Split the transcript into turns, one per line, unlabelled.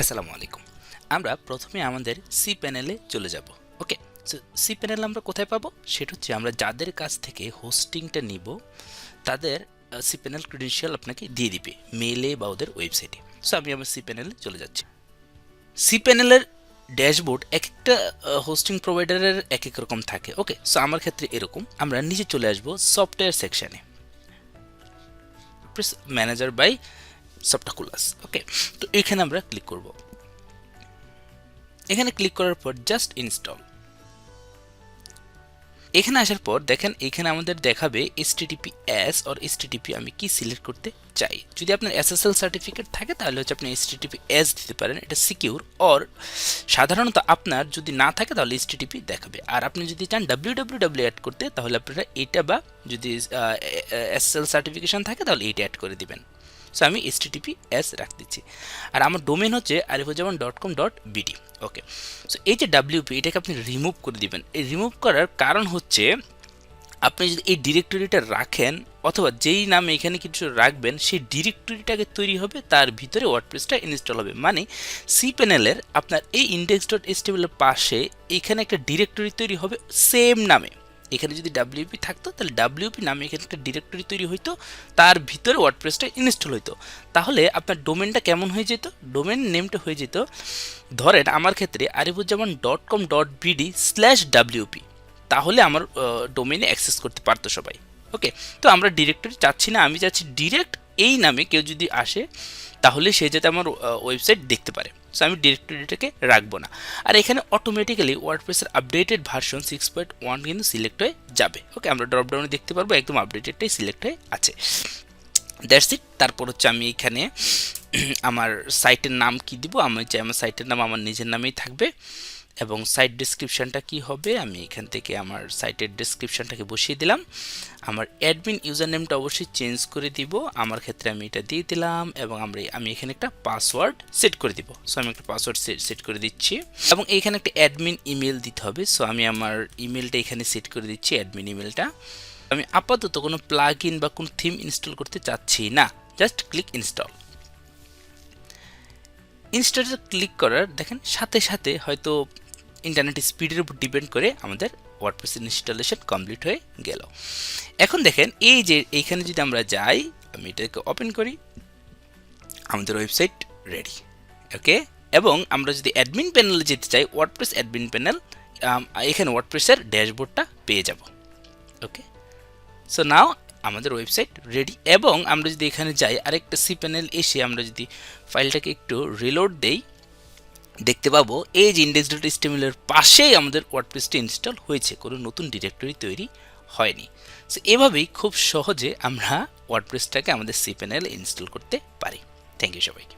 আসসালামু আলাইকুম। আমরা প্রথমে আমাদের সি প্যানেলে চলে যাব। ওকে, সো সি প্যানেল আমরা কোথায় পাবো? সেটা হচ্ছে আমরা যাদের কাছ থেকে হোস্টিংটা নিব তাদের সি প্যানেল ক্রেডেনশিয়াল আপনাকে দিয়ে দিবে মেইলে বা ওদের ওয়েবসাইটে। সো আমি আমার সি প্যানেলে চলে যাচ্ছি। সি প্যানেলের ড্যাশবোর্ড এক একটা হোস্টিং প্রোভাইডারের এক এক রকম থাকে। ওকে, সো আমার ক্ষেত্রে এরকম। আমরা নিচে চলে আসব সফটওয়্যার সেকশানে, ম্যানেজার বাই সফটকুলাস। ওকে, তো এখানে আমরা ক্লিক করব। এখানে ক্লিক করার পর জাস্ট ইনস্টল। এখানে আসার পর দেখেন এখানে আমাদের দেখাবে HTTPS অর HTTP আমি কি সিলেক্ট করতে চাই। যদি আপনার SSL সার্টিফিকেট থাকে তাহলে হচ্ছে আপনি HTTPS দিতে পারেন, এটা সিকিউর। অর সাধারণত আপনার যদি না থাকে তাহলে HTTP দেখাবে। আর আপনি যদি চান www অ্যাড করতে তাহলে আপনারা এটা, বা যদি SSL সার্টিফিকেশন থাকে তাহলে এইটা অ্যাড করে দিবেন। সো আমি HTTPS রাখ দিচ্ছি। আর আমার ডোমেন হচ্ছে arifujaman.com.bd। ওকে, সো এই যে WP এটাকে আপনি রিমুভ করে দিবেন। এই রিমুভ করার কারণ হচ্ছে আপনি যদি এই ডিরেক্টরিটা রাখেন অথবা যেই নামে এখানে কিছু রাখবেন সেই ডিরেক্টরিটাকে তৈরি হবে, তার ভিতরে ওয়ার্ডপ্রেসটা ইনস্টল হবে। মানে সি প্যানেলের আপনার এই index.html এর পাশে এখানে একটা ডিরেক্টরি তৈরি হবে সেম নামে। এখানে যদি WP থাকতো তাহলে WP নামে এখানে একটা ডিরেক্টরি তৈরি হইতো, তার ভিতরে ওয়ার্ডপ্রেসটা ইনস্টল হইতো। তাহলে আপনার ডোমেনটা কেমন হয়ে যেত? ডোমেন নেমটা হয়ে যেত, ধরেন আমার ক্ষেত্রে arifujaman.com.bd/wp। তাহলে আমার ডোমেইনে অ্যাক্সেস করতে পারতো সবাই। ওকে, তো আমরা ডিরেক্টরি চাচ্ছি না, আমি চাচ্ছি ডিরেক্ট এই নামে কেউ যদি আসে তাহলে সে যাতে আমার ওয়েবসাইট দেখতে পারে। সো আমি ডিরেক্টরিটাকে রাখবো না। আর এখানে অটোমেটিক্যালি ওয়ার্ডপ্রেসের আপডেটেড ভার্সন 6.1 কিন্তু সিলেক্ট হয়ে যাবে। ওকে, আমরা ড্রপডাউনে দেখতে পারবো একদম আপডেটেডটাই সিলেক্ট হয়ে আছে। That's it. তারপর হচ্ছে আমি এখানে আমার সাইটের নাম কি দিব? আমি চাই আমার সাইটের নাম আমার নিজের নামেই থাকবে। এবং সাইট ডেসক্রিপশনটা কি হবে? আমি এখান থেকে আমার সাইটের ডেসক্রিপশনটাকে বসিয়ে দিলাম। আমার অ্যাডমিন ইউজার নেমটা অবশ্যই চেঞ্জ করে দিব। আমার ক্ষেত্রে আমি এটা দিয়ে দিলাম এবং আমি এখানে একটা পাসওয়ার্ড সেট করে দিব। সো আমি একটা পাসওয়ার্ড সেট করে দিচ্ছি এবং এইখানে একটা অ্যাডমিন ইমেল দিতে হবে। সো আমি আমার ইমেলটা এখানে সেট করে দিচ্ছি, অ্যাডমিন ইমেলটা। আমি আপাতত কোনো প্লাগ ইন বা কোনো থিম ইনস্টল করতে চাচ্ছি না, জাস্ট ক্লিক ইনস্টল। ইনস্টলে ক্লিক করার দেখেন সাথে সাথে হয়তো ইন্টারনেট স্পিডের উপর ডিপেন্ড করে আমাদের ওয়ার্ডপ্রেস ইনস্টলেশন কমপ্লিট হয়ে গেল। এখন দেখেন এই যে এইখানে যদি আমরা যাই, আমি এটাকে ওপেন করি, আমাদের ওয়েবসাইট রেডি। ওকে, এবং আমরা যদি অ্যাডমিন প্যানেলে যেতে চাই, ওয়ার্ডপ্রেস অ্যাডমিন প্যানেল, এখানে ওয়ার্ডপ্রেসের ড্যাশবোর্ডটা পেয়ে যাব। ওকে, সো নাও আমাদের ওয়েবসাইট রেডি। এবং আমরা যদি এখানে যাই আরেকটা সি প্যানেল এসে আমরা যদি ফাইলটাকে একটু রিলোড দেই, দেখতে পাবো এই যে index.html এর পাশেই আমাদের ওয়ার্ডপ্রেসটি ইনস্টল হয়েছে, কোনো নতুন ডিরেক্টরি তৈরি হয়নি। সো এভাবেই খুব সহজে আমরা ওয়ার্ডপ্রেসটাকে আমাদের সি প্যানেলে ইনস্টল করতে পারি। থ্যাংক ইউ সবাইকে।